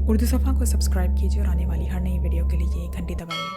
उर्दू सफ़ा को सब्सक्राइब कीजिए और आने वाली हर नई वीडियो के लिए घंटी दबाइए।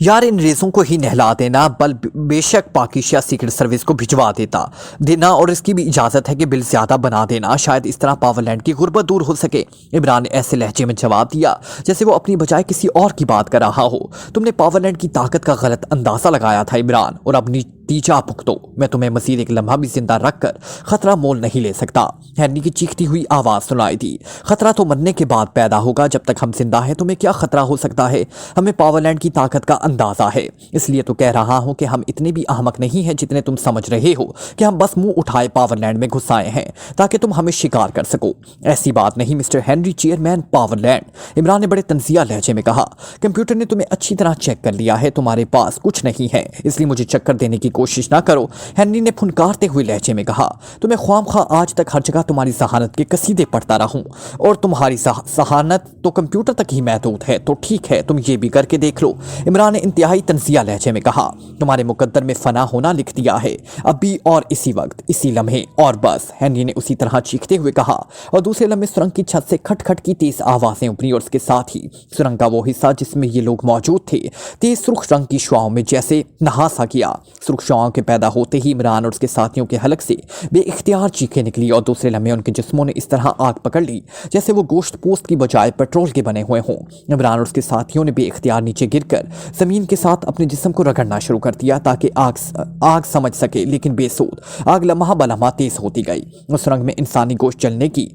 यार इन रेज़ों को ही नहला देना, बल बेशक पाकिस्तान सीक्रेट सर्विस को भिजवा देना और इसकी भी इजाज़त है कि बिल ज़्यादा बना देना, शायद इस तरह पावरलैंड की गुर्बत दूर हो सके। इमरान ने ऐसे लहजे में जवाब दिया जैसे वो अपनी बजाय किसी और की बात कर रहा हो। तुमने पावरलैंड की ताकत का गलत अंदाज़ा लगाया था इमरान, और अब नतीजा भुगतो। मैं तुम्हें मज़ीद एक लम्हा भी जिंदा रखकर खतरा मोल नहीं ले सकता। हैनी की चीखती हुई आवाज़ सुनाई दी। खतरा तो मरने के बाद पैदा होगा, जब तक हम जिंदा हैं तुम्हें क्या खतरा हो सकता है? हमें पावरलैंड की ताकत का अंदाज़ा है, इसलिए तो कह रहा हूं कि हम इतने भी अहमक नहीं हैं जितने तुम समझ रहे हो कि हम बस मुंह उठाए पावरलैंड में घुस आए हैं ताकि तुम हमें शिकार कर सको। ऐसी बात नहीं mister Henry, chairman Powerland, Imran ने बड़े तंजिया लहजे में कहा। कंप्यूटर ने तुम्हें अच्छी तरह चेक कर लिया है, तुम्हारे पास कुछ नहीं है, इसलिए मुझे चक्कर देने की कोशिश ना करो। हेनरी ने फुनकारते हुए लहजे में कहा। तुम्हें ख्वामखा आज तक हर जगह तुम्हारी जहानत के कसीदे पढ़ता रहूं, और तुम्हारी जहानत तो कंप्यूटर तक ही महदूद है, तो ठीक है तुम ये भी करके देख लो। इमरान ने इंतहाई तंजिया लहजे में कहा। तुम्हारे मुकद्दर में फना होना लिख दिया है, अभी और इसी वक्त, इसी लम्हे, और बस। हेनरी ने उसी तरह चीखते हुए कहा, और दूसरे लम्हे सुरंग की छत से खटखट की तेज आवाजें उभरी, और उसके साथ ही सुरंग का वो हिस्सा जिसमें ये लोग मौजूद थे तेज सुर्ख रंग की शुआओं में जैसे नहा सा गया। सुर्ख शुआओं के पैदा होते ही इमरान और उसके साथियों के हलक से बेइख्तियार चीखें निकली, और दूसरे लम्हे उनके जिस्मों ने इस तरह आग पकड़ ली जैसे वो गोश्त पोस्ट की बजाय पेट्रोल के बने हुए हों। इमरान और उसके साथियों ने बेइख्तियार नीचे गिरकर जमीन के साथ अपने जिस्म को रगड़ना शुरू कर दिया ताकि आग समझ सके, लेकिन बेसूद आग लम्हा बलम्हा तेज होती गई। उस सुरंग में इंसानी गोश्त जलने की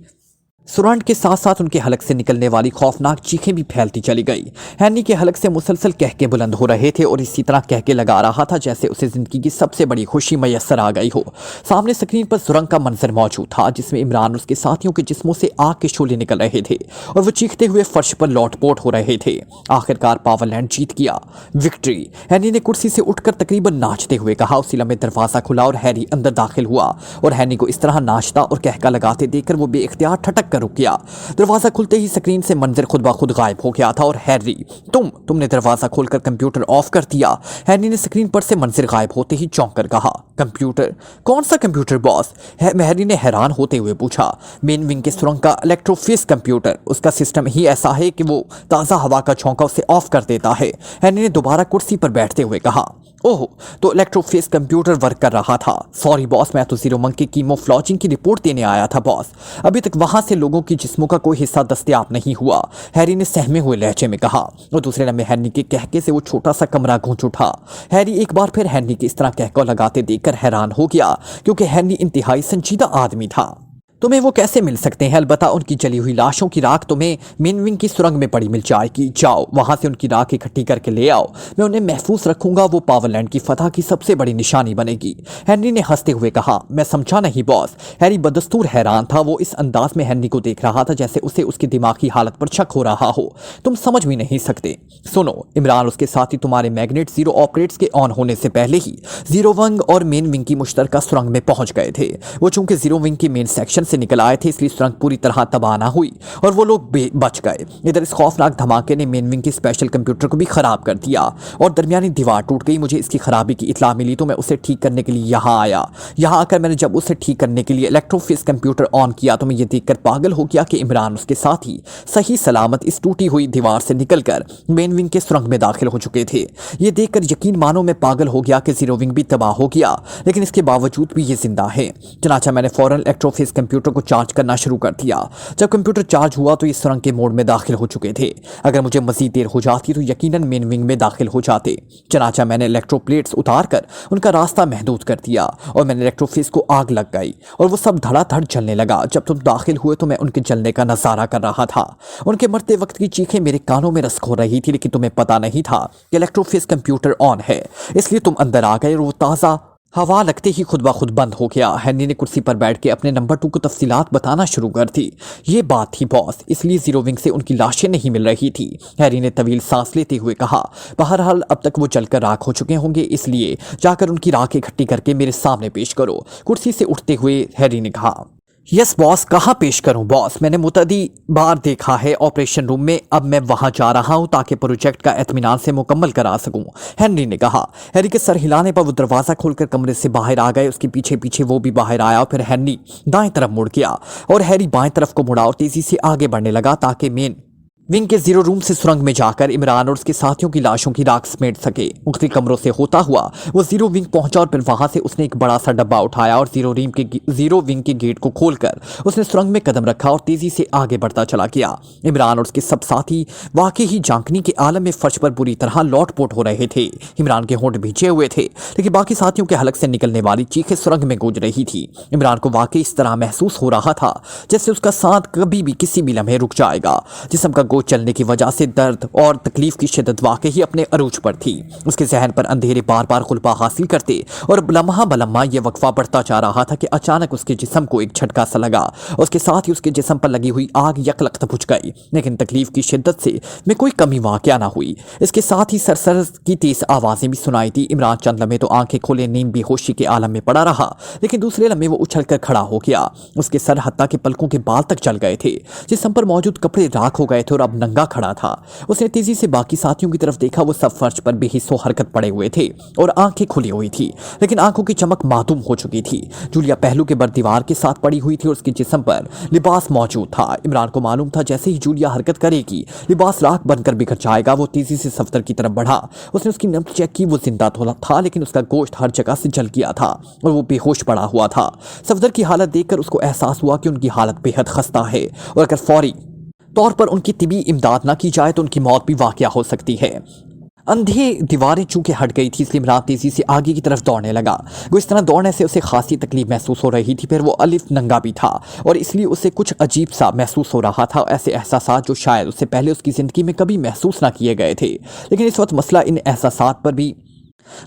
सुरंड के साथ साथ उनके हलक से निकलने वाली खौफनाक चीखें भी फैलती चली गई। हैनी के हलक से मुसलसल कहके बुलंद हो रहे थे, और इसी तरह कहके लगा रहा था जैसे उसे जिंदगी की सबसे बड़ी खुशी मैसर आ गई हो। सामने स्क्रीन पर सुरंग का मंजर मौजूद था जिसमें इमरान और उसके साथियों के जिस्मों से आग के शोले निकल रहे थे, और वो चीखते हुए फर्श पर लौटपोट हो रहे थे। आखिरकार पावरलैंड जीत गया, विक्ट्री। हैनी ने कुर्सी से उठकर तकरीबन नाचते हुए कहा। उसी लम्हे दरवाजा खुला और हैरी अंदर दाखिल हुआ, और हैनी को इस तरह नाचता और कहका लगाते देखकर वो बेइख्तियार ठटक कर रुक गया। दरवाजा खुलते ही स्क्रीन से मंजर खुद ब खुद गायब हो गया था, और हैरी, तुमने दरवाजा खोलकर कंप्यूटर ऑफ कर दिया। हैरी ने स्क्रीन पर से मंजर गायब होते ही चौंक कर कहा। कंप्यूटर? कौन सा कंप्यूटर बॉस? हैरी ने हैरान होते हुए पूछा। मेन विंग के सुरंग का इलेक्ट्रोफिस कंप्यूटर। उसका सिस्टम ही ऐसा है कि वो ताज़ा हवा का झोंका उसे ऑफ कर देता है। हैरी ने दोबारा कुर्सी पर बैठते हुए कहा। ओह, तो इलेक्ट्रोफेस कंप्यूटर वर्क कर रहा था। सॉरी बॉस, मैं तो जीरो मंक की कीमोफ्लॉजिंग की रिपोर्ट देने आया था बॉस। अभी तक वहां से लोगों की जिस्मों का कोई हिस्सा दस्तयाब नहीं हुआ, हैरी ने सहमे हुए लहजे में कहा। और दूसरे लम्हे हैरी के कहके से वो छोटा सा कमरा गूंज उठा। हैरी एक बार फिर हैरी के इस तरह कहका लगाते देखकर हैरान हो गया, क्योंकि हैरी इंतहाई संजीदा आदमी था। तुम्हें वो कैसे मिल सकते हैं? अलबत्ता उनकी जली हुई लाशों की राख तुम्हें मेन विंग की सुरंग में पड़ी मिल जाएगी। जाओ वहां से उनकी राख इकट्ठी करके ले आओ, मैं उन्हें महफूज रखूंगा। वो पावरलैंड की फतह की सबसे बड़ी निशानी बनेगी। हैरी ने हंसते हुए कहा। मैं समझा नहीं बॉस। हैरी बदस्तूर हैरान था। वो इस अंदाज में हैरी को देख रहा था जैसे उसे उसकी दिमागी हालत पर शक हो रहा हो। तुम समझ भी नहीं सकते। सुनो इमरान, उसके साथ ही तुम्हारे मैग्नेट जीरो ऑपरेट्स के ऑन होने से पहले ही जीरो विंग और मेन विंग की मुश्तरका सुरंग में पहुंच गए थे। वो चूंकि जीरो विंग के मेन सेक्शन से निकल आए थे, इसलिए सुरंग पूरी तरह तबाह ना हुई और वो लोग बच गए। इधर इस खौफनाक धमाके ने मेन विंग के स्पेशल कंप्यूटर को भी खराब कर दिया, और दरमियानी दीवार टूट गई। मुझे इसकी खराबी की इत्ला मिली तो मैं उसे ठीक करने के लिए यहाँ आया। यहाँ आकर मैंने जब उसे ठीक करने के लिए इलेक्ट्रोफिस कंप्यूटर ऑन किया तो मैं ये देखकर पागल हो गया कि इमरान उसके साथ ही सही सलामत इस टूटी हुई दीवार से निकलकर मेन विंग के सुरंग में दाखिल हो चुके थे। ये देखकर यकीन मानो मैं पागल हो गया कि जीरो विंग भी तबाह हो गया, लेकिन इसके बावजूद भी ये जिंदा है। चनाचा मैंने फौरन इलेक्ट्रोफिस कंप्यूटर को चार्ज करना शुरू कर दिया। जब कंप्यूटर चार्ज हुआ तो ये सुरंग के मोड में दाखिल हो चुके थे। अगर मुझे मजीद देर हो जाती तो यकीनन मेन विंग में दाखिल हो जाते। चनाचा मैंने इलेक्ट्रोप्लेट्स उतार कर उनका रास्ता महदूद कर दिया, और मैंने इलेक्ट्रोफिस को आग लग गई और वो सब धड़ाधड़ जलने लगा। जब तुम दाखिल हुए तो मैं उनके जलने का नजारा कर रहा था। उनके मरते वक्त की चीखें मेरे कानों में रस्क हो रही थी, लेकिन तुम्हें पता नहीं था कि इलेक्ट्रोफिस कंप्यूटर ऑन है, इसलिए तुम अंदर आ गए और वो ताज़ा हवा लगते ही खुद ब खुद बंद हो गया। हैनी ने कुर्सी पर बैठ के अपने नंबर 2 को तफसीलात बताना शुरू कर दी। ये बात थी बॉस, इसलिए जीरो विंग से उनकी लाशें नहीं मिल रही थी। हैरी ने तवील सांस लेते हुए कहा। बहरहाल अब तक वो जलकर राख हो चुके होंगे, इसलिए जाकर उनकी राख इकट्ठी करके मेरे सामने पेश करो। कुर्सी से उठते हुए हैरी ने कहा। यस बॉस, कहाँ पेश करूं बॉस? मैंने मुतअद्दी बार देखा है ऑपरेशन रूम में, अब मैं वहां जा रहा हूं ताकि प्रोजेक्ट का इत्मीनान से मुकम्मल करा सकूं, हेनरी ने कहा। हैरी के सर हिलाने पर वो दरवाजा खोलकर कमरे से बाहर आ गए। उसके पीछे पीछे वो भी बाहर आया और फिर हेनरी दाएं तरफ मुड़ गया और हैरी बाएं तरफ को मुड़ा और तेजी से आगे बढ़ने लगा ताकि मेन विंग के जीरो रूम से सुरंग में जाकर इमरान और उसके साथियों की लाशों की राख समेट सके। मुख्तलिफ कमरों से होता हुआ वो जीरो विंग पहुंचा और फिर वहां से उसने एक बड़ा सा डब्बा उठाया और जीरो विंग के गेट को खोलकर उसने सुरंग में कदम रखा और तेजी से आगे बढ़ता चला गया। इमरान और उसके सब साथी वाकई ही झांकनी के आलम में फर्श पर बुरी तरह लौटपोट हो रहे थे। इमरान के होंठ भींचे हुए थे, लेकिन बाकी साथियों के हलक से निकलने वाली चीखें सुरंग में गूंज रही थी। इमरान को वाकई इस तरह महसूस हो रहा था जैसे उसका सांस कभी भी किसी भी लम्हे रुक जाएगा। जिस्म का गोश्त चलने की वजह से दर्द और तकलीफ की शिद्दत वाकई ही अपने अरूज पर थी। उसके जहन पर अंधेरे बार बार खुलपा हासिल करते और लम्हा बलम्हा ये वक्फा बढ़ता जा रहा था कि अचानक उसके जिस्म को एक झटका सा लगा। उसके साथ ही उसके जिस्म पर लगी हुई आग यकलख्त बुझ गई, लेकिन तकलीफ की शिद्दत से में कोई कमी वाक़या ना हुई। इसके साथ ही सरसर की तेज आवाजें भी सुनाई दी। इमरान चंद लम्हे तो आंखें खोले नीम बेहोशी के आलम में पड़ा रहा, लेकिन दूसरे लम्हे वो उछल कर खड़ा हो गया। उसके सर हत्ता के पलकों के बाल तक चल गए थे, जिस्म पर मौजूद कपड़े राख हो गए थे और अब नंगा खड़ा था। उसने तेजी से बाकी साथियों की तरफ देखा। वो सब फर्श पर बेहिस्सो हरकत पड़े हुए थे और आंखें खुली हुई थी, लेकिन आंखों की चमक मादूम हो चुकी थी। जूलिया पहलू के बर दीवार के साथ पड़ी हुई थी और उसके जिस्म पर लिबास मौजूद था। इमरान को मालूम था जैसे ही जूलिया हरकत करेगी लिबास राख बनकर बिखर जाएगा। वो तेजी से सफदर की तरफ बढ़ा। उसने उसकी नब्ज चेक की। वो जिंदा था, लेकिन उसका गोश्त हर जगह से जल गया था और वो बेहोश पड़ा हुआ था। सफदर की हालत देखकर उसको एहसास हुआ कि उनकी हालत बेहद खस्ता है और अगर फौरी तौर पर उनकी तिबी इमदाद ना की जाए तो उनकी मौत भी वाक़या हो सकती है। अंधे दीवारें चूंकि हट गई थी, इसलिए इमरान तेजी से आगे की तरफ दौड़ने लगा। वो इस तरह दौड़ने से उसे खासी तकलीफ महसूस हो रही थी। फिर वो अलिफ नंगा भी था और इसलिए उसे कुछ अजीब सा महसूस हो रहा था। ऐसे एहसासात जो शायद उससे पहले उसकी ज़िंदगी में कभी महसूस ना किए गए थे। लेकिन इस वक्त मसला इन एहसासात पर भी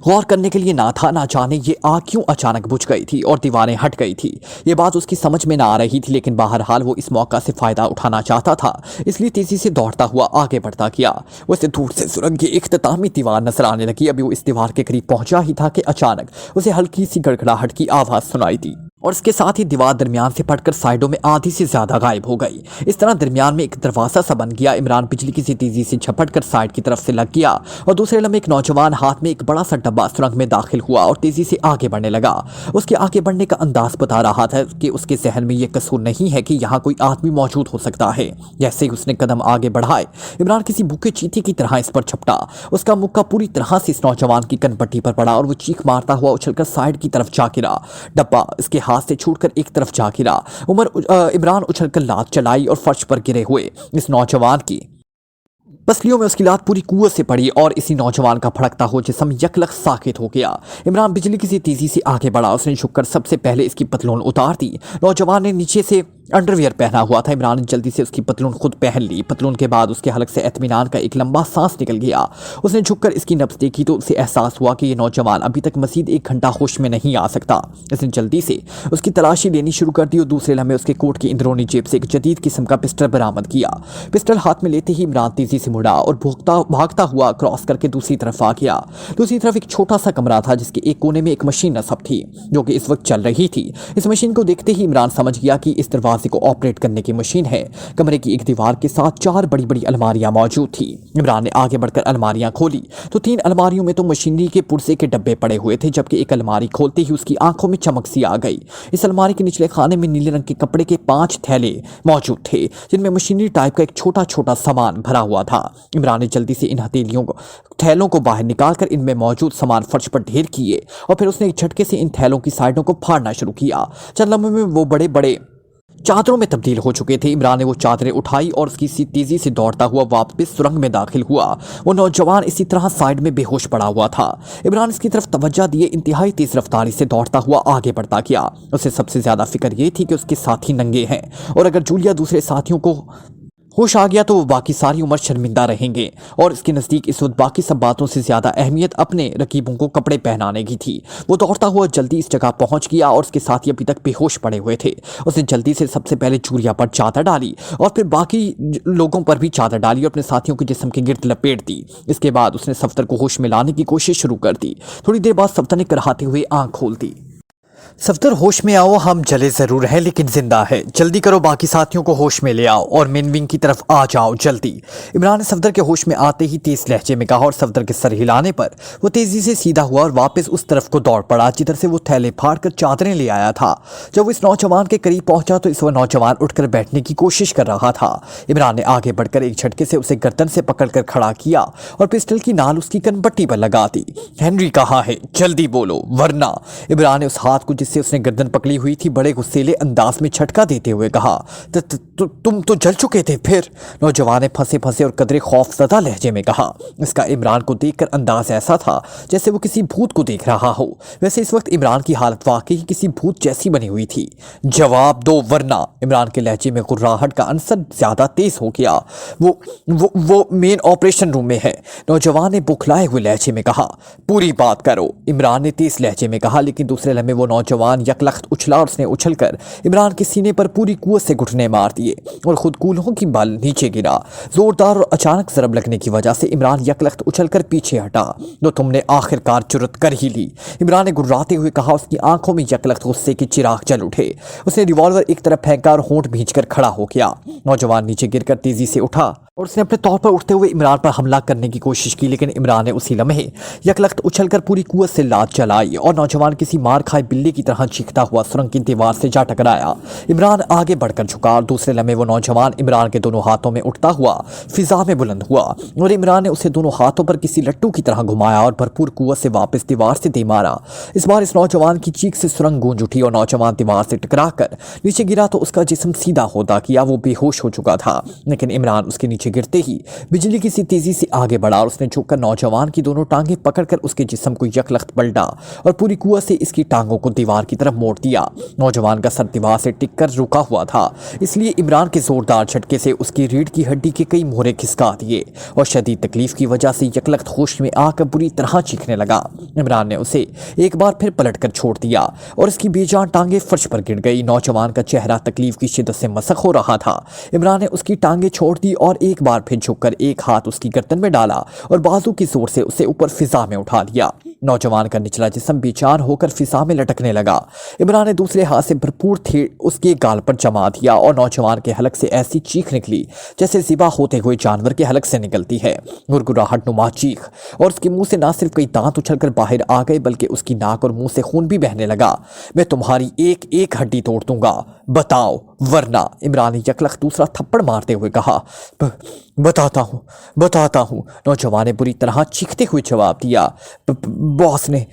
गौर करने के लिए ना था। ना जाने ये आग क्यों अचानक बुझ गई थी और दीवारें हट गई थी। ये बात उसकी समझ में ना आ रही थी, लेकिन बहरहाल वो इस मौका से फ़ायदा उठाना चाहता था, इसलिए तेज़ी से दौड़ता हुआ आगे बढ़ता गया। उसे दूर से सुरंग की इख्तितामी दीवार नजर आने लगी। अभी वो इस दीवार के करीब पहुंचा ही था कि अचानक उसे हल्की सी गड़गड़ाहट की आवाज़ सुनाई दी और इसके साथ ही दीवार दरमियान से फटकर साइडों में आधी से ज्यादा गायब हो गई। इस तरह दरमियान में एक दरवाजा सा बन गया। इमरान बिजली की सी तेजी से झपट कर साइड की तरफ से लग गया और दूसरे लम्हे एक नौजवान हाथ में एक बड़ा सा डब्बा सुरंग में दाखिल हुआ और तेजी से आगे बढ़ने लगा। उसके आगे बढ़ने का अंदाज बता रहा था कि उसके जहन में यह कसूर नहीं है कि यहाँ कोई आदमी मौजूद हो सकता है। जैसे ही उसने कदम आगे बढ़ाए, इमरान किसी भूखे चीते की तरह इस पर झपटा। उसका मुक्का पूरी तरह से इस नौजवान की कनपट्टी पर पड़ा और वो चीख मारता हुआ उछलकर साइड की तरफ जा गिरा। डब्बा इसके हाथ से छूटकर एक तरफ जा गिरा। इमरान उछलकर लात चलाई और फर्श पर गिरे हुए इस नौजवान की पसलियों में उसकी लात पूरी कुव्वत से पड़ी और इसी नौजवान का फड़कता हुआ जिस्म यकलख साकित हो गया। इमरान बिजली की सी तेजी से आगे बढ़ा। उसने झुककर सबसे पहले इसकी पतलून उतार दी। नौजवान ने नीचे से अंडरवियर पहना हुआ था। इमरान ने जल्दी से उसकी पतलून खुद पहन ली। पतलून के बाद उसके हलक से इत्मीनान का एक लंबा सांस निकल गया। उसने झुककर इसकी नब्ज देखी तो उसे एहसास हुआ कि ये नौजवान अभी तक मजीद 1 घंटा होश में नहीं आ सकता। इसने जल्दी से उसकी तलाशी लेनी शुरू कर दी और दूसरे लम्हे उसके कोट की अंदरूनी जेब से एक जदीद किस्म का पिस्टल बरामद किया। पिस्टल हाथ में लेते ही इमरान तेजी से मुड़ा और भागता हुआ क्रॉस करके दूसरी तरफ आ गया। दूसरी तरफ एक छोटा सा कमरा था जिसके एक कोने में एक मशीन नस्ब थी जो कि इस वक्त चल रही थी। इस मशीन को देखते ही इमरान समझ गया कि इस दरवाजे को ऑपरेट करने की मशीन है। कमरे की एक दीवार के साथ 4 बड़ी बड़ी अलमारियां मौजूद थी। इमरान ने आगे बढ़कर अलमारियां खोली तो 3 अलमारियों में तो मशीनरी के पुर्जे के डब्बे पड़े हुए थे, जबकि एक अलमारी खोलते ही उसकी आंखों में चमक सी आ गई। इस अलमारी के निचले खाने में नीले रंग के कपड़े के 5 थैले मौजूद थे जिनमें मशीनरी टाइप का एक छोटा छोटा सामान भरा हुआ था। इमरान ने जल्दी से इन थैलों को बाहर निकालकर इनमें मौजूद सामान फर्श पर ढेर किए और फिर उसने एक झटके से इन थैलों की साइडों को फाड़ना शुरू किया। चंद लम्हों में वो बड़े बड़े चादरों में तब्दील हो चुके थे। इमरान ने वो चादरें उठाई और उसकी सी तेजी से दौड़ता हुआ वापस सुरंग में दाखिल हुआ। वो नौजवान इसी तरह साइड में बेहोश पड़ा हुआ था। इमरान इसकी तरफ तवज्जो दिए इंतहाई तेज रफ्तारी से दौड़ता हुआ आगे बढ़ता गया। उसे सबसे ज्यादा फिक्र ये थी कि उसके साथी नंगे हैं और अगर जूलिया दूसरे साथियों को होश आ गया तो वो बाकी सारी उम्र शर्मिंदा रहेंगे और इसके नज़दीक इस वक्त बाकी सब बातों से ज़्यादा अहमियत अपने रकीबों को कपड़े पहनाने की थी। वो दौड़ता हुआ जल्दी इस जगह पहुंच गया और उसके साथी अभी तक बेहोश पड़े हुए थे। उसने जल्दी से सबसे पहले जूलिया पर चादर डाली और फिर बाकी लोगों पर भी चादर डाली और अपने साथियों के जिस्म के गिर्द लपेट दी। इसके बाद उसने सफदर को होश में लाने की कोशिश शुरू कर दी। थोड़ी देर बाद सफदर ने कराहते हुए आँख खोल दी। सफदर होश में आओ, हम जले जरूर हैं लेकिन जिंदा है, जल्दी करो, बाकी साथियों को होश में ले आओ और मेन विंग की तरफ आ जाओ जल्दी। इमरान ने सफदर के होश में आते ही तेज लहजे में कहा और सफदर के सर हिलाने पर वो तेजी से सीधा हुआ और वापस उस तरफ को दौड़ पड़ा जिधर से वो थैले फाड़ कर चादरें ले आया था। जब वो इस नौजवान के करीब पहुंचा तो इस वह नौजवान उठकर बैठने की कोशिश कर रहा था। इमरान ने आगे बढ़कर एक झटके से उसे गर्दन से पकड़कर खड़ा किया और पिस्टल की नाल उसकी कनपट्टी पर लगा दी। हेनरी कहाँ है, जल्दी बोलो वरना। इमरान ने उस हाथ को जिससे उसने गर्दन पकड़ी हुई थी बड़े गुस्सेले अंदाज में झटका देते हुए कहा, तुम तो जल चुके थे फिर। नौजवान ने फंसे फंसे और कदरे खौफजदा लहजे में कहा। इसका इमरान को देखकर अंदाज ऐसा था जैसे वो किसी भूत को देख रहा हो। वैसे इस वक्त इमरान की हालत वाकई किसी भूत जैसी बनी हुई थी। जवाब दो वरना। इमरान के लहजे में गुर्राहट का अंसर ज्यादा तेज हो गया। वो मेन ऑपरेशन रूम में है, नौजवान ने बुखलाए हुए लहजे में कहा। पूरी बात करो, इमरान ने तेज लहजे में कहा, लेकिन दूसरे लम्हे वो नौजवान यकलख्त उछला और उसने उछलकर इमरान के सीने पर पूरी कुव्वत से घुटने मार दिए और खुद कूल्हों की बल नीचे गिरा। जोरदार और अचानक ज़रब लगने की वजह से इमरान यकलख्त उछलकर पीछे हटा। तो तुमने आखिरकार जुर्रत कर ही ली, इमरान ने गुर्राते हुए कहा। उसकी आंखों में यकलख्त गुस्से के चिराग जल उठे। उसने रिवॉल्वर एक तरफ फेंका और होंठ भींचकर खड़ा हो गया। नौजवान नीचे गिरकर तेजी से उठा और उसने अपने तौर पर उठते हुए इमरान पर हमला करने की कोशिश की, लेकिन इमरान ने उसी लम्हे यकलख्त उछलकर पूरी कुव्वत से लात चलाई और नौजवान किसी मार खाए बिल्ली की तरह चीखता हुआ सुरंग की दीवार से जा टकराया। इमरान आगे बढ़कर झुका और दूसरे लम्हे वो नौजवान इमरान के दोनों हाथों में उठता हुआ फिजा में बुलंद हुआ और इमरान ने उसे दोनों हाथों पर किसी लट्टू की तरह घुमाया और भरपूर कुव्वत से वापस दीवार से दे मारा। इस बार इस नौजवान की चीख से सुरंग गूंज उठी और नौजवान दीवार से टकरा कर नीचे गिरा तो उसका जिस्म सीधा होता किया। वो बेहोश हो चुका था, लेकिन इमरान उसके नीचे गिरते ही बिजली की सी तेजी से आगे बढ़ा और उसने झुककर नौजवान की दोनों टांगें पकड़कर उसके जिस्म को यकलख्त पलटा और पूरी कुव्वत से इसकी टांगों को दीवार की तरफ मोड़ दिया। नौजवान का सर दीवार से टिककर रुका हुआ था, इसलिए इमरान के जोरदार झटके से उसकी रीढ़ की हड्डी के कई मोहरे खिसका दिए और शदीद तकलीफ की वजह से यकलख्त होश में आकर बुरी तरह चीखने लगा। इमरान ने उसे एक बार फिर पलट कर छोड़ दिया और उसकी बेजान टांगें फर्श पर गिर गई। नौजवान का चेहरा तकलीफ की शिद्दत से मसक हो रहा था। इमरान ने उसकी टांगें छोड़ दी और एक बार फिर झुककर एक हाथ उसकी गर्दन में डाला और बाजू की जोर से उसे ऊपर फिजा में उठा लिया। नौजवान का निचला जिस्म बेचान होकर फिजा में लटकने लगा। इमरान ने दूसरे हाथ से भरपूर थे उसके गाल पर जमा दिया और नौजवान के हलक से ऐसी चीख निकली जैसे ज़िबा होते हुए जानवर के हलक से निकलती है, गुरगुराहट नुमा चीख। और उसके मुंह से ना सिर्फ कई दांत उछलकर बाहर आ गए बल्कि उसकी नाक और मुंह से खून भी बहने लगा। मैं तुम्हारी एक एक हड्डी तोड़ दूंगा, बताओ वरना। इमरान ने यकलख्त दूसरा थप्पड़ मारते हुए कहा। बताता हूँ, नौजवान ने बुरी तरह चीखते हुए जवाब दिया। बॉस ने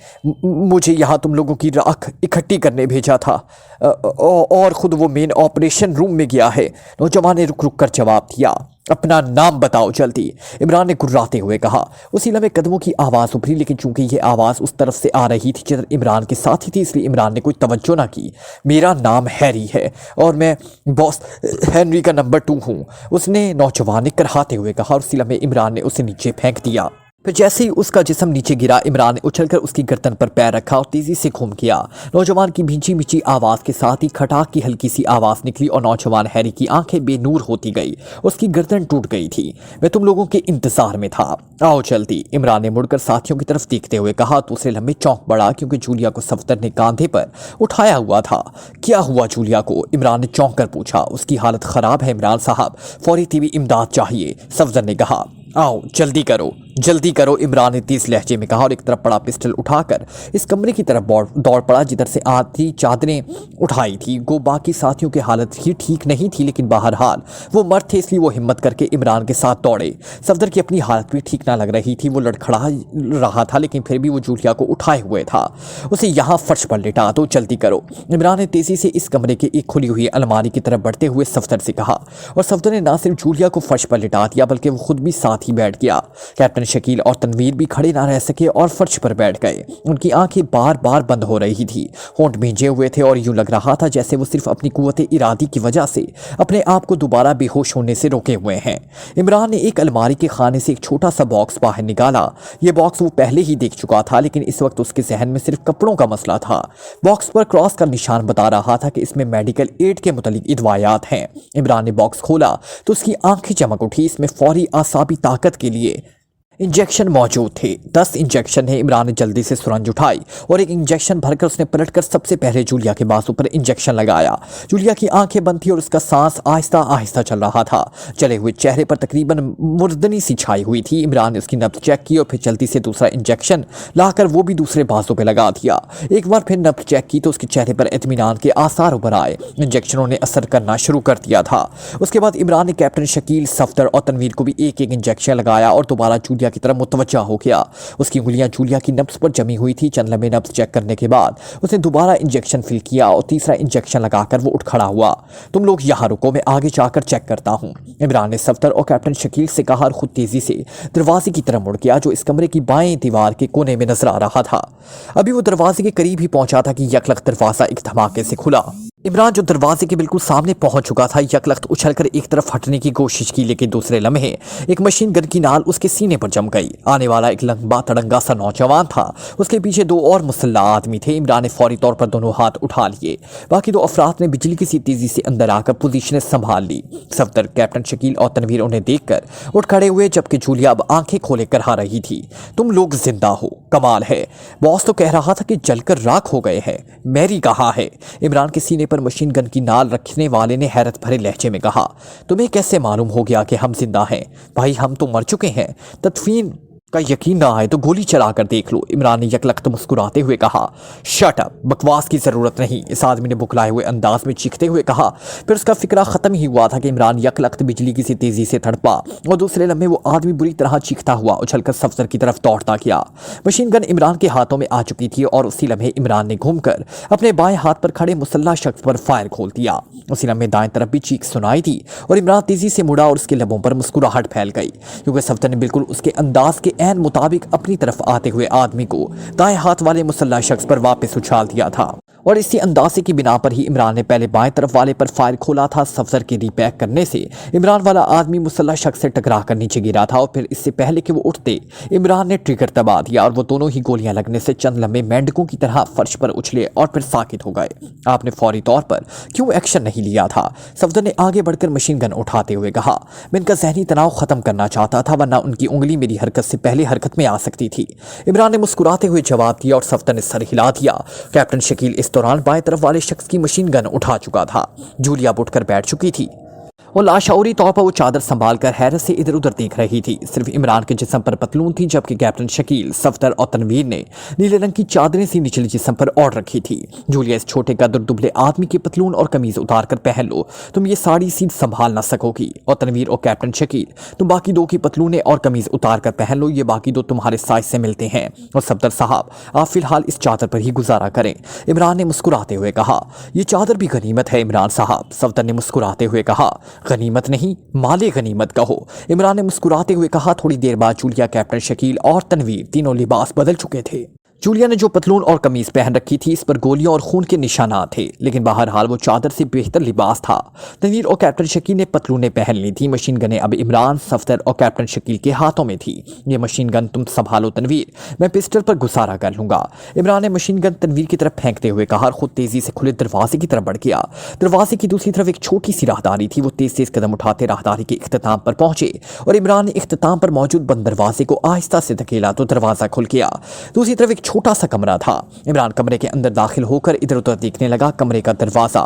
मुझे यहाँ तुम लोगों की राख इकट्ठी करने भेजा था और खुद वो मेन ऑपरेशन रूम में गया है, नौजवान ने रुक रुक कर जवाब दिया। अपना नाम बताओ जल्दी, इमरान ने गुर्राते हुए कहा। उसी लम्हे कदमों की आवाज़ उभरी, लेकिन चूंकि ये आवाज़ उस तरफ से आ रही थी जिधर इमरान के साथी थी, इसलिए इमरान ने कोई तवज्जो ना की। मेरा नाम हैरी है और मैं बॉस हेनरी का नंबर 2 हूँ, उसने नौजवान ने करहाते हुए कहा। और उसी लम्हे इमरान ने उसे नीचे फेंक दिया। फिर जैसे ही उसका जिस्म नीचे गिरा, इमरान ने उछलकर उसकी गर्दन पर पैर रखा और तेजी से घूम किया। नौजवान की भींची मिची आवाज़ के साथ ही खटाक की हल्की सी आवाज़ निकली और नौजवान हैरी की आंखें बेनूर होती गई, उसकी गर्दन टूट गई थी। मैं तुम लोगों के इंतजार में था, आओ जल्दी, इमरान ने मुड़कर साथियों की तरफ देखते हुए कहा। दूसरे लम्हे चौंक पड़ा क्योंकि जूलिया को सफदर ने कांधे पर उठाया हुआ था। क्या हुआ जूलिया को, इमरान ने चौंक कर पूछा। उसकी हालत ख़राब है इमरान साहब, फौरी तीवी इमदाद चाहिए, सफदर ने कहा। आओ जल्दी करो, इमरान ने तेज लहजे में कहा और एक तरफ पड़ा पिस्टल उठाकर इस कमरे की तरफ दौड़ पड़ा जिधर से आधी चादरें उठाई थी। गो बाकी साथियों की हालत ही ठीक नहीं थी, लेकिन बहरहाल वो मर्द थे इसलिए वो हिम्मत करके इमरान के साथ दौड़े। सफदर की अपनी हालत भी ठीक ना लग रही थी, वो लड़खड़ा रहा था, लेकिन फिर भी वो जूलिया को उठाए हुए था। उसे यहाँ फर्श पर लेटा दो, जल्दी करो, इमरान ने तेजी से इस कमरे के एक खुली हुई अलमारी की तरफ बढ़ते हुए सफदर से कहा। और सफदर ने ना सिर्फ जूलिया को फर्श पर लिटा दिया बल्कि वो खुद भी साथ ही बैठ गया। कैप्टन शकील और तनवीर भी खड़े ना रह सके और फर्श पर बैठ गए। उनकी आंखें बार बार बंद हो रही थी, होंठ भींजे हुए थे और यूं लग रहा था जैसे वो सिर्फ अपनी कुव्वते इरादी की वजह से अपने आप को दोबारा बेहोश होने से रोके हुए हैं। इमरान ने एक अलमारी के खाने से एक छोटा सा बॉक्स बाहर निकाला। ये बॉक्स वो पहले ही देख चुका था, लेकिन इस वक्त उसके जहन में सिर्फ कपड़ों का मसला था। बॉक्स पर क्रॉस का निशान बता रहा था कि इसमें मेडिकल एड के मुतालिक इदवायात हैं। इमरान ने बॉक्स खोला तो उसकी आंखें चमक उठी। इसमें फौरी आसाबी ताकत के लिए इंजेक्शन मौजूद थे। 10 इंजेक्शन है। इमरान ने जल्दी से सुरंज उठाई और एक इंजेक्शन भरकर उसने पलटकर सबसे पहले जूलिया के बाजू पर इंजेक्शन लगाया। जूलिया की आंखें बंद थी और उसका सांस आहिस्ता आहिस्ता चल रहा था। जले हुए चेहरे पर तकरीबन मुर्दनी सी छाई हुई थी। इमरान ने उसकी नब्ज चेक की और फिर जल्दी से दूसरा इंजेक्शन लाकर वो भी दूसरे बाजू पर लगा दिया। एक बार फिर नब्ज चेक की तो उसके चेहरे पर इत्मीनान के आसार उभर आए। इंजेक्शनों ने असर करना शुरू कर दिया था। उसके बाद इमरान ने कैप्टन शकील, सफदर और तनवीर को भी एक एक इंजेक्शन लगाया और दोबारा जूलिया की तरफ मुतवज्जा हो गया। उसकी उंगलियां जूलिया की नब्ज पर जमी हुई थी। चंद लम्हे नब्ज चेक करने के बाद उसने दोबारा इंजेक्शन फिल किया और तीसरा इंजेक्शन लगाकर वो उठ खड़ा हुआ। तुम लोग यहाँ रुको, मैं आगे जाकर चेक करता हूँ। इमरान ने सफदर और कैप्टन शकील से कहा और खुद तेजी से दरवाजे की तरफ मुड़ गया जो इस कमरे की बाएं दीवार के कोने में नजर आ रहा था। अभी वो दरवाजे के करीब ही पहुंचा था कि यकलख्त दरवाजा एक धमाके से खुला। इमरान जो दरवाजे के बिल्कुल सामने पहुंच चुका था, यकलख्त उछलकर एक तरफ हटने की कोशिश की, लेकिन दूसरे लम्हे एक मशीन गन की नाल उसके सीने पर जम गई। आने वाला एक लंबा तड़ंगा सा नौजवान था। उसके पीछे 2 और मुसल्लह आदमी थे। इमरान ने फौरी तौर पर दोनों हाथ उठा लिए। बाकी 2 अफराद ने बिजली की सी तेजी से अंदर आकर पोजीशनें संभाल ली। सफदर, कैप्टन शकील और तनवीर उन्हें देखकर उठ खड़े हुए, जबकि जूलिया अब आंखें खोले कर आ रही थी। तुम लोग जिंदा हो, कमाल है। बॉस तो कह रहा था कि जलकर राख हो गए हैं। मैरी कहाँ है? इमरान के सीने पर मशीन गन की नाल रखने वाले ने हैरत भरे लहजे में कहा। तुम्हें कैसे मालूम हो गया कि हम जिंदा हैं? भाई हम तो मर चुके हैं। तदफीन का यकीन ना आए तो गोली चलाकर देख लो। इमरान ने यकलख्त मुस्कुराते हुए कहा। शट अप, बकवास की जरूरत नहीं, इस आदमी ने बुखलाए हुए अंदाज में चीखते हुए कहा। फिर उसका फिक्रा खत्म ही हुआ था कि इमरान यकलख्त बिजली की सी तेजी से तड़पा और दूसरे लम्हे वो आदमी बुरी तरह चीखता हुआ उछलकर सफदर की तरफ दौड़ता गया। मशीन गन इमरान के हाथों में आ चुकी थी और उसी लम्हे इमरान ने घूमकर अपने बाएं हाथ पर खड़े मुसल्लह शख्स पर फायर खोल दिया। उसी लम्हे दाएं तरफ भी चीख सुनाई दी और इमरान तेजी से मुड़ा और उसके लबों पर मुस्कुराहट फैल गई, क्योंकि सफदर ने बिल्कुल उसके अंदाज के ऐन मुताबिक अपनी तरफ आते हुए आदमी को दाएं हाथ वाले मुसल्लह शख्स पर वापस उछाल दिया था। और इसी अंदाजे की बिना पर ही इमरान ने पहले बाएं तरफ वाले पर फायर खोला था। सफदर के रीपैक करने से इमरान वाला आदमी मुसल्लह शख्स से टकरा कर नीचे गिरा था और फिर इससे पहले कि वो उठते इमरान ने ट्रिगर दबा दिया और वो दोनों ही गोलियां लगने से चंद लम्हे मेंढकों की तरह फर्श पर उछले और फिर साकित हो गए। आपने फौरी तौर पर क्यों एक्शन नहीं लिया था? सफदर ने आगे बढ़कर मशीन गन उठाते हुए कहा। मैं इनका जहनी तनाव खत्म करना चाहता था, वरना उनकी उंगली मेरी हरकत से पहले हरकत में आ सकती थी। इमरान ने मुस्कुराते हुए जवाब दिया और सफदर ने सर हिला दिया। कैप्टन शकील इस दौरान बाएं तरफ वाले शख्स की मशीन गन उठा चुका था। जूलिया उठकर बैठ चुकी थी और लाशौरी तौर पर वो चादर संभाल कर हैरत से इधर उधर देख रही थी। सिर्फ इमरान के जिस्म पर पतलून थी, जबकि कैप्टन शकील, सफदर और तनवीर ने नीले रंग की चादरें सी निचले जिस्म पर ओढ़ रखी थी। जूलिया, इस छोटे कदर दुबले आदमी की पतलून और कमीज उतार कर पहन लो, तुम ये साड़ी सी संभाल ना सकोगी। और तनवीर और कैप्टन शकील, तुम बाकी 2 की पतलूने और कमीज उतार कर पहन लो, ये बाकी 2 तुम्हारे साइज से मिलते हैं। और सफदर साहब, आप फिलहाल इस चादर पर ही गुजारा करें। इमरान ने मुस्कुराते हुए कहा। ये चादर भी गनीमत है इमरान साहब, सफदर ने मुस्कुराते हुए कहा। गनीमत नहीं, माले गनीमत कहो, इमरान ने मुस्कुराते हुए कहा। थोड़ी देर बाद जूलिया, कैप्टन शकील और तनवीर तीनों लिबास बदल चुके थे। जूलिया ने जो पतलून और कमीज पहन रखी थी, इस पर गोलियों और खून के निशानात थे, लेकिन बहरहाल वो चादर से बेहतर लिबास था। तनवीर और कैप्टन शकील ने पतलूनें पहन ली थी। मशीन गनें अब इमरान, सफदर और कैप्टन शकील के हाथों में थी। ये मशीन गन तुम संभालो तनवीर, मैं पिस्टल पर गुजारा कर लूंगा। इमरान ने मशीन गन तनवीर की तरफ फेंकते हुए कहा और खुद तेजी से खुले दरवाजे की तरफ बढ़ गया। दरवाजे की दूसरी तरफ एक छोटी सी राहदारी थी। वो तेज तेज कदम उठाते राहदारी के इख्तिताम पर पहुंचे और इमरान ने इख्तिताम पर मौजूद बंद दरवाजे को आहिस्ता से धकेला तो दरवाजा खुल गया। दूसरी तरफ एक छोटा सा कमरा था। इमरान कमरे के अंदर दाखिल होकर इधर उधर देखने लगा। कमरे का दरवाजा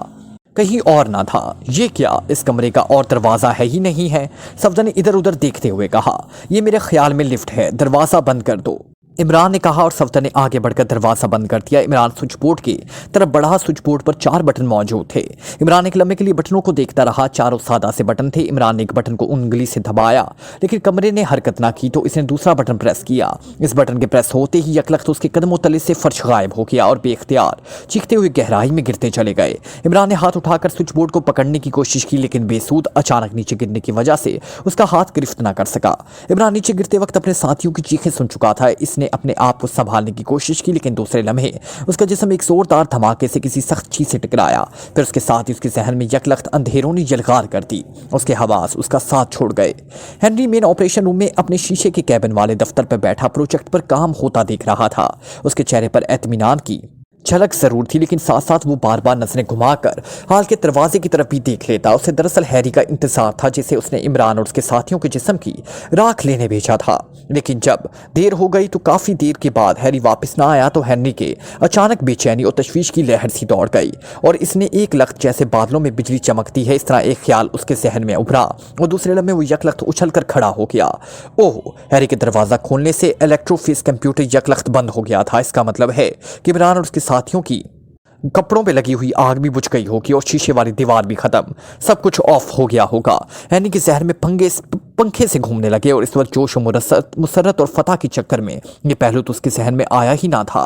कहीं और ना था। ये क्या, इस कमरे का और दरवाजा है ही नहीं है? सफदर ने इधर उधर देखते हुए कहा। ये मेरे ख्याल में लिफ्ट है, दरवाजा बंद कर दो, इमरान ने कहा और सफदर ने आगे बढ़कर दरवाजा बंद कर दिया। इमरान स्विच बोर्ड की तरफ बढ़ा। स्विच बोर्ड पर 4 बटन मौजूद थे। इमरान एक लम्हे के लिए बटनों को देखता रहा। चारों सादा से बटन थे। इमरान ने एक बटन को उंगली से दबाया, लेकिन कमरे ने हरकत ना की तो इसने दूसरा बटन प्रेस किया। इस बटन के प्रेस होते ही यकलख्त उसके कदमों तले से फर्श गायब हो गया और बेख्तियार चीखते हुए गहराई में गिरते चले गए। इमरान ने हाथ उठाकर स्विच बोर्ड को पकड़ने की कोशिश की, लेकिन बेसूद अचानक नीचे गिरने की वजह से उसका हाथ गिरफ्त ना कर सका। इमरान नीचे गिरते वक्त अपने साथियों की चीखें सुन चुका था। इसने अपने आप को संभालने की कोशिश की, लेकिन दूसरे लम्हे उसका जिस्म एक जोरदार धमाके से किसी सख्त चीज से टकराया। फिर उसके साथ ही उसके जहन में यकलख्त अंधेरों ने यलगार कर दी। उसके हवास उसका साथ छोड़ गए। हेनरी मेन ऑपरेशन रूम में अपने शीशे के कैबिन वाले दफ्तर पर बैठा प्रोजेक्ट पर काम होता देख रहा था। उसके चेहरे पर इत्मीनान की झलक जरूर थी, लेकिन साथ साथ वो बार बार नजरें घुमाकर हाल के दरवाजे की तरफ भी देख लेता। उसे दरअसल हैरी का इंतजार था, जिसे उसने इमरान और उसके साथियों के जिस्म की राख लेने भेजा था। लेकिन जब देर हो गई तो काफी देर के बाद हैरी वापस ना आया तो हेनरी के अचानक बेचैनी और तशवीश की लहर सी दौड़ गई और इसने एक लख्त जैसे बादलों में बिजली चमकती है, इस तरह एक ख्याल उसके जहन में उभरा और दूसरे लम्हे वो यकलख्त उछल कर खड़ा हो गया। ओह! हैरी के दरवाजा खोलने से इलेक्ट्रोफिस कंप्यूटर यकलख्त बंद हो गया था। इसका मतलब है कि इमरान और उसके साथियों की कपड़ों पे लगी हुई आग भी बुझ गई होगी और शीशे वाली दीवार भी खत्म, सब कुछ ऑफ हो गया होगा। हैरी के जहन में पंखे से घूमने लगे और इस वक्त जोश और मुसरत और फतह के चक्कर में ये पहलू तो उसके जहन में आया ही ना था।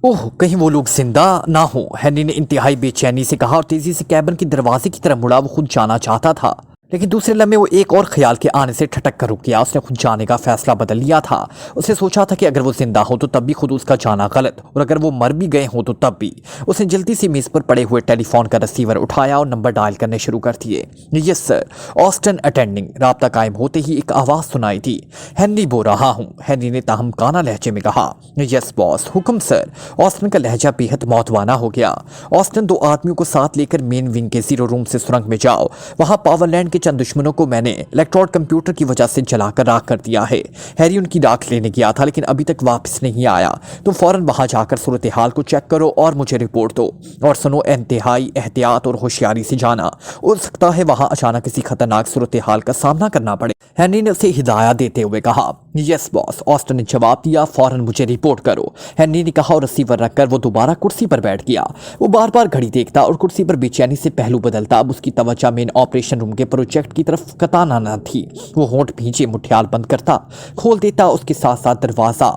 ओह, कहीं वो लोग जिंदा ना हो, हैरी ने इंतहाई बेचैनी से कहा और तेजी से कैबिन के दरवाजे की तरफ मुड़ा। वो खुद जाना चाहता था, लेकिन दूसरे लम्हे वो एक और ख्याल के आने से ठटक कर रुक गया। उसने खुद जाने का फैसला बदल लिया था। उसने सोचा था कि अगर वो जिंदा हो तो तब भी खुद उसका जाना गलत, और अगर वो मर भी गए हो तो तब भी। उसने जल्दी से मेज पर पड़े हुए टेलीफोन का रिसीवर उठाया और नंबर डायल करने शुरू कर दिए। Yes sir, Austin attending. राब्ता कायम होते ही एक आवाज सुनाई दी। हेनरी बोल रहा हूँ, हेनरी ने ताहमकाना लहजे में कहा। यस बॉस, हुक्म सर। ऑस्टन का लहजा बेहद मौतवाना हो गया। ऑस्टन, 2 आदमियों को साथ लेकर मेन विंग के 0 रूम से सुरंग में जाओ। वहां पावरलैंड चंद दुश्मनों को मैंने इलेक्ट्रॉनिक कंप्यूटर की वजह से जलाकर राख कर दिया है। हैरी उनकी राख लेने गया था, लेकिन अभी तक वापस नहीं आया। तुम फौरन वहां जाकर सूरत हाल को चेक करो और मुझे रिपोर्ट दो। और सुनो, इंतहाई एहतियात और होशियारी से जाना। हो सकता है वहां अचानक किसी खतरनाक सूरत हाल का सामना करना पड़े। हैरी ने उसे हिदायत देते हुए कहा। यस बॉस, ऑस्टन ने जवाब दिया। फौरन मुझे रिपोर्ट करो, हैरी ने कहा और रिसीवर रखकर वो दोबारा कुर्सी पर बैठ गया। वो बार बार घड़ी देखता और कुर्सी पर बेचैनी से पहलू बदलता। अब उसकी तवज्जो मेन ऑपरेशन रूम के प्रोजेक्ट की तरफ कताना न थी। वो होंठ भींचे मुठ्याल बंद करता, खोल देता, उसके साथ साथ दरवाजा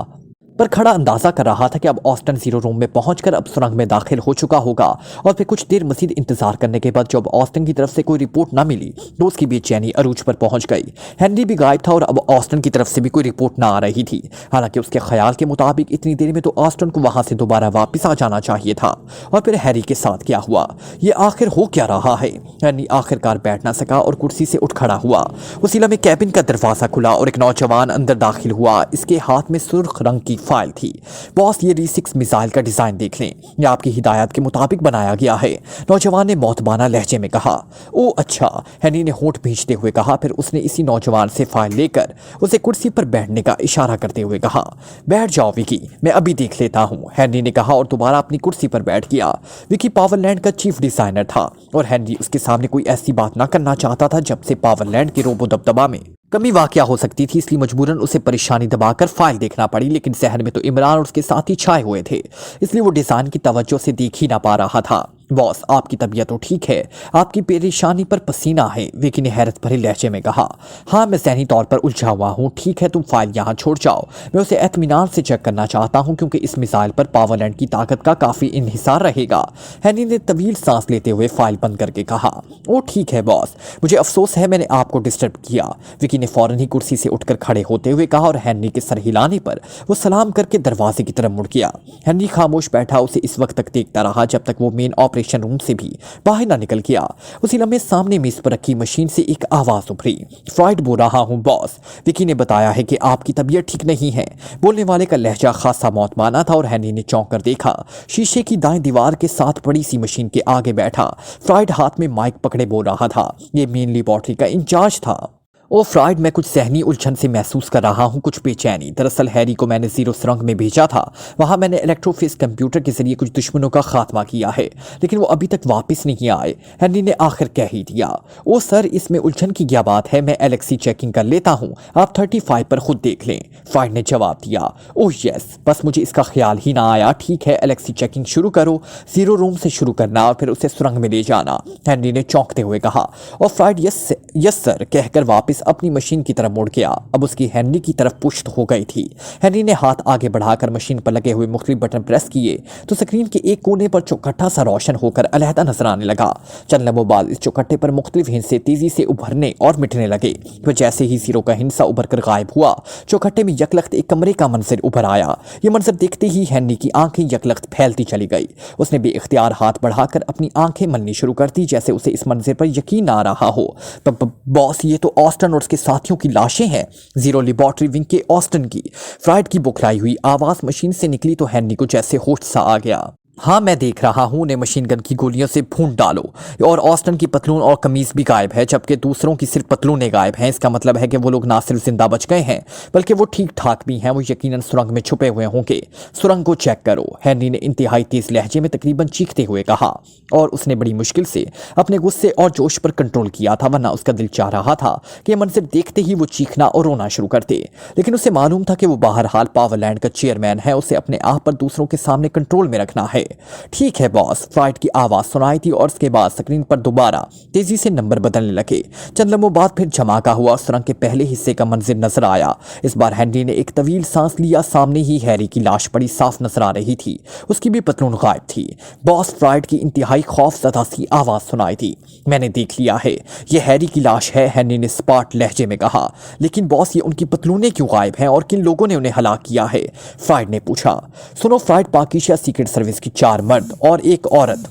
पर खड़ा अंदाजा कर रहा था कि अब ऑस्टन 0 रूम में पहुंचकर अब सुरंग में दाखिल हो चुका होगा। और फिर कुछ देर मजीद इंतजार करने के बाद जब ऑस्टन की तरफ से कोई रिपोर्ट ना मिली तो उसकी बेचैनी अरूज पर पहुंच गई। हेनरी भी गायब था और अब ऑस्टन की तरफ से भी कोई रिपोर्ट ना आ रही थी। हालांकि उसके ख्याल के मुताबिक इतनी देर में तो ऑस्टन को वहां से दोबारा वापस आ जाना चाहिए था। और फिर हैरी के साथ क्या हुआ, ये आखिर हो क्या रहा है। हैरी आखिरकार बैठ ना सका और कुर्सी से उठ खड़ा हुआ। उसी लम्हे कैबिन का दरवाजा खुला और एक नौजवान अंदर दाखिल हुआ। इसके हाथ में सुर्ख रंग की फाइल थी। बॉस, ये D6 मिसाइल का डिजाइन देख लें, ये आपकी हिदायत के मुताबिक बनाया गया है, नौजवान ने मौतबाना लहजे में कहा। ओ अच्छा, हैरी ने होंठ भींचते हुए कहा। फिर उसने इसी नौजवान से फाइल लेकर उसे कुर्सी पर बैठने का इशारा करते हुए कहा। बैठ जाओ विकी, मैं अभी देख लेता हूँ, हैरी ने कहा और दोबारा अपनी कुर्सी पर बैठ गया। विकी पावरलैंड का चीफ डिजाइनर था और हैरी उसके सामने कोई ऐसी बात ना करना चाहता था जब से पावरलैंड के रोबो दबदबा में कमी वाक़या हो सकती थी, इसलिए मजबूरन उसे परेशानी दबाकर फाइल देखना पड़ी। लेकिन जहन में तो इमरान और उसके साथी छाए हुए थे, इसलिए वो डिजाइन की तवज्जो से देख ही ना पा रहा था। बॉस, आपकी तबीयत तो ठीक है, आपकी परेशानी पर पसीना है, विकी ने हैरत भरे लहजे में कहा। हाँ, मैं ज़हनी तौर पर उलझा हुआ हूँ। ठीक है, तुम फाइल यहाँ छोड़ जाओ, मैं उसे एतमीनान से चेक करना चाहता हूँ क्योंकि इस मिसाइल पर पावरलैंड की ताकत का काफ़ी इन्हिसार रहेगा। हैरी ने तवील सांस लेते हुए फाइल बंद करके कहा। ओ ठीक है बॉस, मुझे अफसोस है मैंने आपको डिस्टर्ब किया, विकी ने फौरन ही कुर्सी से उठकर खड़े होते हुए कहा और हैरी के सर हिलाने पर वो सलाम करके दरवाजे की तरफ मुड़ गया। हैरी खामोश बैठा उसे इस वक्त तक देखता रहा जब तक वो मेन ऑपरेशन रूम से भी बाहर ना निकल गया। उसी लम्हे सामने मेज पर रखी मशीन से एक आवाज उभरी। फ्रॉइड बोल रहा हूँ बॉस, विकी ने बताया है कि आपकी तबीयत ठीक नहीं है। बोलने वाले का लहजा खासा मौतमाना था और हैरी ने चौंक कर देखा। शीशे की दाएं दीवार के साथ बड़ी सी मशीन के आगे बैठा फ्रॉइड हाथ में माइक पकड़े बोल रहा था। ये मेन लेबोरेटरी का इंचार्ज था। ओ फ्रॉइड, मैं कुछ ज़हनी उलझन से महसूस कर रहा हूँ, कुछ बेचैनी। दरअसल हैरी को मैंने 0 सुरंग में भेजा था। वहाँ मैंने इलेक्ट्रोफिस कंप्यूटर के जरिए कुछ दुश्मनों का खात्मा किया है, लेकिन वो अभी तक वापस नहीं आए, हैरी ने आखिर कह ही दिया। ओ सर, इसमें उलझन की क्या बात है, मैं एलेक्सी चेकिंग कर लेता हूँ, आप 35 पर खुद देख लें, फ्रॉइड ने जवाब दिया। ओह यस, बस मुझे इसका ख्याल ही ना आया। ठीक है, एलेक्सी चेकिंग शुरू करो, 0 रूम से शुरू करना और फिर उसे सुरंग में ले जाना, हैरी ने चौंकते हुए कहा। और फ्रॉइड यस सर कहकर वापस अपनी मशीन की तरफ मुड़ गया। अब उसकी हैरी की तरफ पुश्त हो गई थी। हैरी ने हाथ आगे बढ़ाकर मशीन पर लगे हुए मुख्तलिफ बटन प्रेस किए तो स्क्रीन के एक कोने पर चौखट्टा सा रोशन होकर अलहदा नजर आने लगा। चंद लम्हों बाद इस चौखट्टे पर मुख्तलिफ हिस्से तेजी से उभरने और मिटने लगे। तो जैसे ही 0 का हिस्सा उभर कर गायब हुआ, चौखट्टे में यकलख्त एक कमरे का मंजर उभर आया। ये मंजर देखते ही हैरी की आंखें यकलख्त फैलती चली गई। उसने बेइख्तियार हाथ बढ़ाकर अपनी आंखें मलनी शुरू कर दी, जैसे उसे इस मंजर पर यकीन आ रहा हो। बॉस, ये तो ऑस्टन और उसके साथियों की लाशें हैं। जीरो लेबोरेटरी विंग के ऑस्टन की। फ्राइड की बुखलाई हुई आवाज़ मशीन से निकली तो हेनरी को जैसे होश सा आ गया। हाँ, मैं देख रहा हूँ, उन्हें मशीन गन की गोलियों से भून डालो। और ऑस्टन की पतलून और कमीज भी गायब है, जबकि दूसरों की सिर्फ पतलूनें गायब हैं। इसका मतलब है कि वो लोग ना सिर्फ जिंदा बच गए हैं बल्कि वो ठीक ठाक भी हैं। वो यकीनन सुरंग में छुपे हुए होंगे। सुरंग को चेक करो, हेनरी ने इंतहाई तेज लहजे में तकरीबन चीखते हुए कहा। और उसने बड़ी मुश्किल से अपने गुस्से और जोश पर कंट्रोल किया था, वरना उसका दिल चाह रहा था कि मंजर देखते ही वो चीखना और रोना शुरू कर दे। लेकिन उसे मालूम था कि वो बहरहाल पावरलैंड का चेयरमैन है, उसे अपने आप पर दूसरों के सामने कंट्रोल में रखना है। ठीक है बॉस, फ्राइड की आवाज सुनाई थी और उसके बाद स्क्रीन पर दोबारा तेजी से नंबर बदलने लगे। चंद लम्हों बाद फिर धमाका हुआ और सुरंग के पहले हिस्से का मंजर नजर आया। इस बार हेनरी ने एक तवील सांस लिया। सामने ही हैरी की लाश बड़ी साफ नजर आ रही थी, उसकी भी पतलून गायब थी। बॉस, फ्राइड की इंतहाई खौफजदा सी आवाज सुनाई थी। मैंने देख लिया है, ये हैरी की लाश है, हेनरी ने स्पार्ट लहजे में कहा। लेकिन बॉस, ये उनकी पतलूनें क्यों गायब हैं और किन लोगों ने उन्हें हलाक किया है? फ्राइड ने पूछा। सुनो फ्राइड, पाकिस्तान सीक्रेट सर्विस की 4 मर्द और एक औरत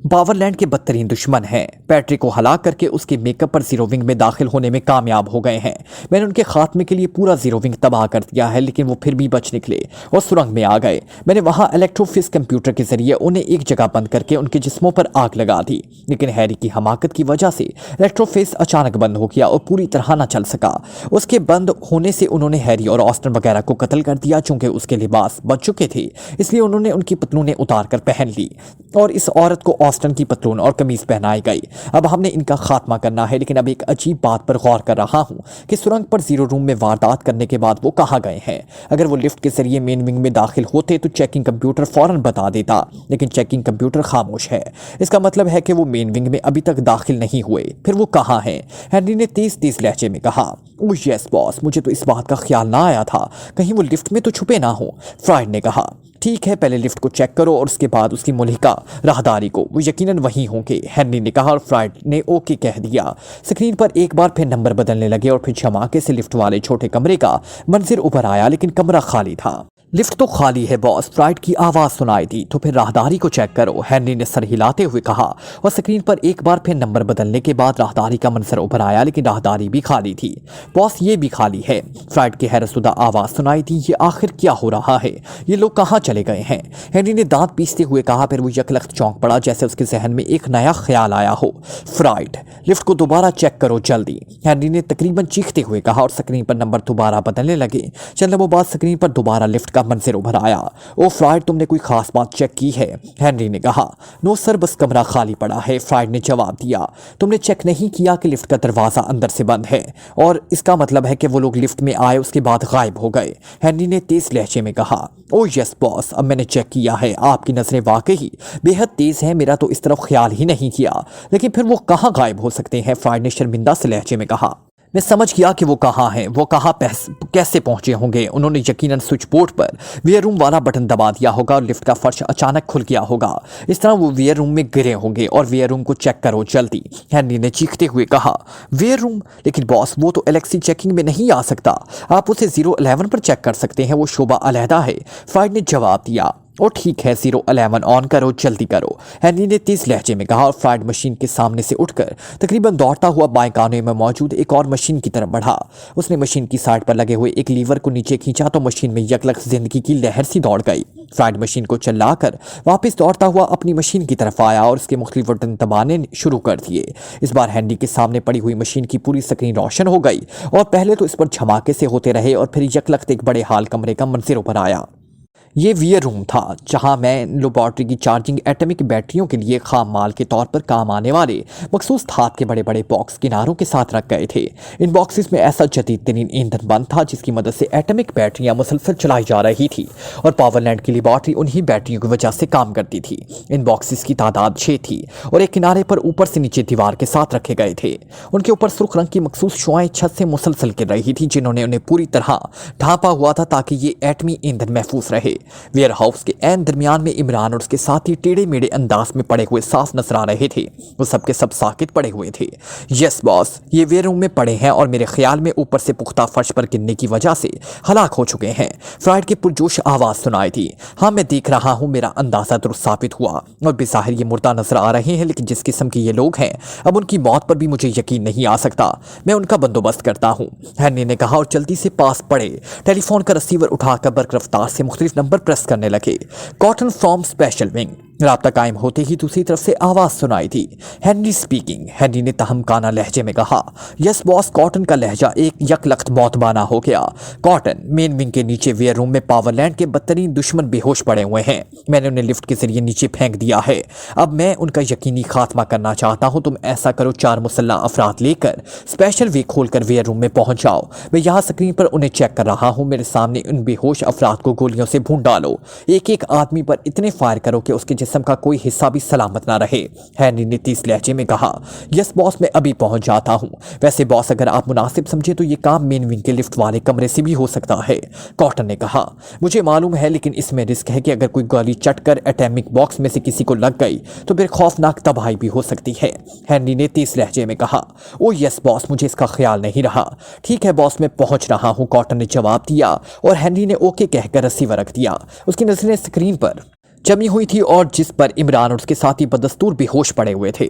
पावरलैंड के बदतरीन दुश्मन हैं। पैट्रिक को हलाक करके उसके मेकअप पर जीरो विंग में दाखिल होने में कामयाब हो गए हैं। मैंने उनके खात्मे के लिए पूरा जीरो विंग तबाह कर दिया है, लेकिन वो फिर भी बच निकले और सुरंग में आ गए। मैंने वहां इलेक्ट्रोफिस कंप्यूटर के जरिए उन्हें एक जगह बंद करके उनके जिस्मों पर आग लगा दी। लेकिन हैरी की हमाकत की वजह से इलेक्ट्रोफिस अचानक बंद हो गया और पूरी तरह न चल सका। उसके बंद होने से उन्होंने हैरी और ऑस्टन वगैरह को कत्ल कर दिया। चूंकि उसके लिबास बच चुके थे, इसलिए उन्होंने उनकी पतलूनें उतार कर पहन ली और इस औरत को ऑस्टन की पतलून और कमीज पहनाई गई। अब हमने इनका खात्मा करना है। लेकिन अब एक अजीब बात पर गौर कर रहा हूं कि सुरंग पर जीरो रूम में वारदात करने के बाद वो कहां गए हैं। अगर वो लिफ्ट के जरिए मेन विंग में दाखिल होते तो चेकिंग कंप्यूटर फौरन बता देता, लेकिन चेकिंग कंप्यूटर खामोश है। इसका मतलब है कि वो मेन विंग में अभी तक दाखिल नहीं हुए। फिर वो कहां हैं? हेनरी ने तेज तेज लहजे में कहा। ओह यस बॉस, मुझे तो इस बात का ख्याल ना आया था, कहीं वो लिफ्ट में तो छुपे ना हो। फ्राइड ने कहा। ठीक है, पहले लिफ्ट को चेक करो और उसके बाद उसकी मुल्हिका राहदारी को, वो यकीनन वहीं होंगे, हेनरी ने कहा और फ्राइड ने ओके कह दिया। स्क्रीन पर एक बार फिर नंबर बदलने लगे और फिर धमाके से लिफ्ट वाले छोटे कमरे का मंजर उभर आया, लेकिन कमरा खाली था। लिफ्ट तो खाली है बॉस, फ्राइड की आवाज सुनाई दी। तो फिर राहदारी को चेक करो, हेनरी ने सर हिलाते हुए कहा और स्क्रीन पर एक बार फिर नंबर बदलने के बाद राहदारी का मंजर उभर आया, लेकिन राहदारी भी खाली थी। बॉस, ये भी खाली है, फ्राइड की हैरतशुदा आवाज सुनाई दी। ये आखिर क्या हो रहा है? ये लोग कहाँ चले गए हैं? हेनरी ने दांत पीसते हुए कहा। फिर वो यकलख्त चौंक पड़ा, जैसे उसके जहन में एक नया ख्याल आया हो। फ्राइड, लिफ्ट को दोबारा चेक करो जल्दी, हेनरी ने तकरीबन चीखते हुए कहा और स्क्रीन पर नंबर दोबारा बदलने लगे। चंद लम्हों बाद स्क्रीन पर दोबारा लिफ्ट का मंजर उभर आया। ओ फ्राइड, तुमने कोई खास बात चेक की है? हेनरी ने कहा। नो सर, बस कमरा खाली पड़ा है, फ्राइड ने जवाब दिया। तुमने चेक नहीं किया कि लिफ्ट का दरवाजा अंदर से बंद है और इसका मतलब है कि वो लोग लिफ्ट में आए उसके बाद गायब हो गए, हेनरी ने तेज लहजे में कहा। ओ यस बॉस, अब मैंने चेक किया है, आपकी नजरें वाकई बेहद तेज हैं, मेरा तो इस तरफ ख्याल ही नहीं किया। लेकिन फिर वो कहाँ गायब हो सकते हैं? फ्राइड ने शर्मिंदा से लहजे में कहा। मैं समझ गया कि वो कहाँ हैं, वो कहाँ कैसे पहुंचे होंगे। उन्होंने यकीनन स्विच बोर्ड पर वेयर रूम वाला बटन दबा दिया होगा और लिफ्ट का फर्श अचानक खुल गया होगा। इस तरह वो वेयर रूम में गिरे होंगे और वेयर रूम को चेक करो जल्दी, हेनरी ने चीखते हुए कहा। Where room? लेकिन बॉस, वो तो एलेक्सी चेकिंग में नहीं आ सकता, आप उसे 011 पर चेक कर सकते हैं, वो शोबा अलहदा है, फ्राइड ने जवाब दिया। ओ ठीक है, 011 ऑन करो, जल्दी करो, हेनरी ने तेज लहजे में कहा और फ्राइड मशीन के सामने से उठकर तकरीबन दौड़ता हुआ बाएं कोने में मौजूद एक और मशीन की तरफ बढ़ा। उसने मशीन की साइड पर लगे हुए एक लीवर को नीचे खींचा तो मशीन में यकलख्त जिंदगी की लहर सी दौड़ गई। फ्राइड मशीन को चलाकर वापस दौड़ता हुआ अपनी मशीन की तरफ आया और उसके मुख्तलिफ बटन दबाने शुरू कर दिए। इस बार हेनरी के सामने पड़ी हुई मशीन की पूरी स्क्रीन रोशन हो गई और पहले तो इस पर धमाके से होते रहे और फिर यकलख्त एक बड़े हाल कमरे का मंजर ऊपर आया। ये वियर रूम था जहां मैं लेबोरेटरी की चार्जिंग एटॉमिक बैटरियों के लिए खाम माल के तौर पर काम आने वाले मखसूस धात के बड़े बड़े बॉक्स किनारों के साथ रख गए थे। इन बॉक्सेस में ऐसा जदीद तरीन ईंधन बंद था जिसकी मदद से एटॉमिक बैटरियां मुसलसल चलाई जा रही थी और पावरलैंड की लेबोरेटरी उन्हीं बैटरियों की वजह से काम करती थी। इन बॉक्सेस की तादाद 6 थी और एक किनारे पर ऊपर से नीचे दीवार के साथ रखे गए थे। उनके ऊपर सुर्ख रंग की मखसूस शुआएं छत से मुसलसल गिर रही थी जिन्होंने उन्हें पूरी तरह ढांपा हुआ था ताकि ये एटमी ईंधन महफूज रहे। वेयर हाउस के एन दरमियान में इमरान और उसके साथी टेढ़े मेढ़े अंदाज में पड़े हुए साफ नजर आ रहे थे। वो सबके सब साकित पड़े हुए थे। यस बॉस, ये वेयर रूम में पड़े हैं और मेरे ख्याल में ऊपर से पुख्ता फर्श पर गिरने की वजह से हलाक हो चुके हैं। फ्राइड की पुरजोश आवाज सुनाई थी। हाँ, मैं देख रहा हूँ, मेरा अंदाजा दुरुस्त साबित हुआ और बेज़ाहिर ये मुर्दा नजर आ रहे हैं, लेकिन जिस किस्म के ये लोग हैं अब उनकी मौत पर भी मुझे यकीन नहीं आ सकता। मैं उनका बंदोबस्त करता हूँ, हैनी ने कहा और जल्दी से पास पड़े टेलीफोन का रिसीवर उठाकर बर्क रफ्तार से मुख्तलिफ नंबर प्रेस करने लगे। Cotton from special wing. राब्ता कायम होते ही दूसरी तरफ से आवाज सुनाई थी। Henry speaking. हेनरी ने तहमकाना लहजे में कहा। Yes boss. कॉटन का लहजा एक यकलख्त मौतबाना हो गया। कॉटन, मेन विंग के नीचे वेयर रूम में पावरलैंड के बदतरीन दुश्मन बेहोश पड़े हुए हैं। मैंने उन्हें लिफ्ट के जरिए नीचे फेंक दिया है। अब मैं उनका यकीनी खात्मा करना चाहता हूं। तुम ऐसा करो, 4 मुसल्ला अफराद लेकर स्पेशल वे खोलकर वेयर रूम में पहुंच जाओ। मैं यहाँ स्क्रीन पर उन्हें चेक कर रहा हूँ। मेरे सामने उन बेहोश अफराद को गोलियों से भून डालो। एक एक आदमी पर इतने फायर करो कि उसके जिस्म का कोई हिस्सा भी सलामत ना रहे। हेनरी ने तेज लहजे में कहा। यस बॉस, मैं अभी पहुंच जाता हूं। वैसे बॉस, अगर आप मुनासिब समझे तो ये काम मेन विंग के लिफ्ट वाले कमरे से भी हो सकता है। कॉटन ने कहा। मुझे मालूम है, लेकिन इसमें रिस्क है कि अगर कोई गोली चटकर एटॉमिक बॉक्स में से किसी को लग गई तो फिर खौफनाक तबाही भी हो सकती है। हेनरी ने तेज लहजे में कहा। ओ यस बॉस, मुझे इसका ख्याल नहीं रहा। ठीक है बॉस, मैं पहुंच रहा हूं, कॉटन ने जवाब दिया और हेनरी ने ओके कहकर रिसीवर रख दिया। उसकी नजरें स्क्रीन पर जमी हुई थी और जिस पर इमरान और उसके साथी बदस्तूर बेहोश पड़े हुए थे।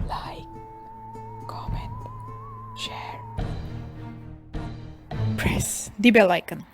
Like, comment, share, press the bell icon